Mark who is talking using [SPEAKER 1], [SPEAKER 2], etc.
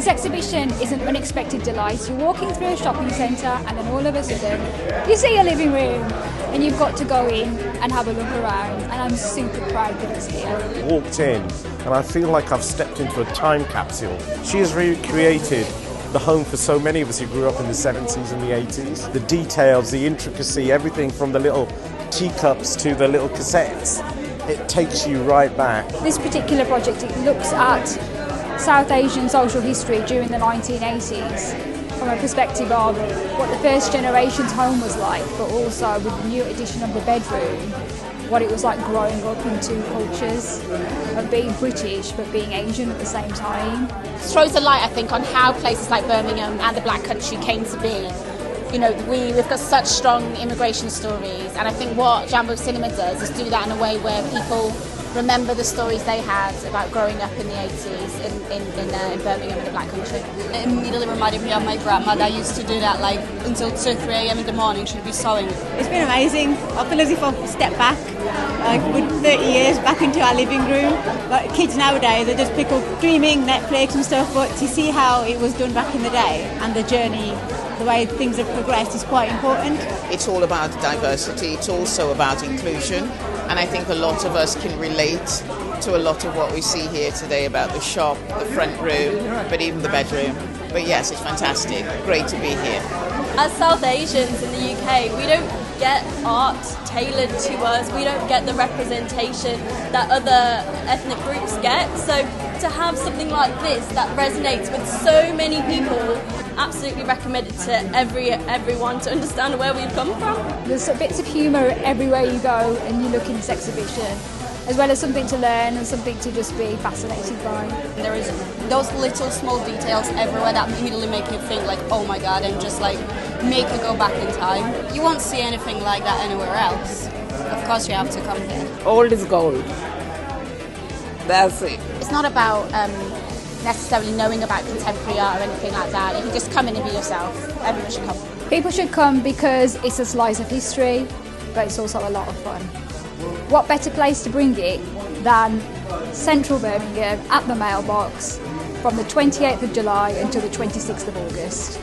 [SPEAKER 1] exhibition is an unexpected delight. You're walking through a shopping centre and then all of a sudden you see a living room and you've got to go in and have a look around, and I'm super proud that it's here.
[SPEAKER 2] Walked in and I feel like I've stepped into a time capsule. She has recreated the home for so many of us who grew up in the 70s and the 80s. The details, the intricacy, everything from the little teacups to the little cassettes. It takes you right back.
[SPEAKER 1] This particular project, it looks at South Asian social history during the 1980s from a perspective of what the first generation's home was like, but also with the new addition of the bedroom, what it was like growing up in two cultures, of being British but being Asian at the same time.
[SPEAKER 3] It throws a light, I think, on how places like Birmingham and the Black Country came to be. You know, we've got such strong immigration stories, and I think what Jambo Cinema does is do that in a way where people remember the stories they had about growing up in the 80s in Birmingham and the Black Country.
[SPEAKER 4] It immediately reminded me of my grandmother. I used to do that like until 2 or 3 a.m. in the morning. She'd be sewing.
[SPEAKER 5] It's been amazing. I feel as if I've stepped back like good 30 years back into our living room. Like kids nowadays, they just pick up streaming, Netflix and stuff, but to see how it was done back in the day and the journey, the way things have progressed is quite important.
[SPEAKER 6] It's all about diversity, it's also about inclusion, and I think a lot of us can relate to a lot of what we see here today about the shop, the front room, but even the bedroom. But yes, it's fantastic, great to be here.
[SPEAKER 7] As South Asians in the UK, we don't get art tailored to us, we don't get the representation that other ethnic groups get, so to have something like this that resonates with so many people, absolutely recommend it to everyone to understand where we've come from.
[SPEAKER 1] There's bits of humour everywhere you go and you look in this exhibition, as well as something to learn and something to just be fascinated by.
[SPEAKER 4] There is those little small details everywhere that immediately make you think like, oh my god, and just like make you go back in time. You won't see anything like that anywhere else. Of course you have to come here.
[SPEAKER 8] Old is gold. That's it.
[SPEAKER 3] It's not about necessarily knowing about contemporary art or anything like that. You can just come in and be yourself. Everyone should come.
[SPEAKER 1] People should come because it's a slice of history, but it's also a lot of fun. What better place to bring it than central Birmingham at the Mailbox from the 28th of July until the 26th of August.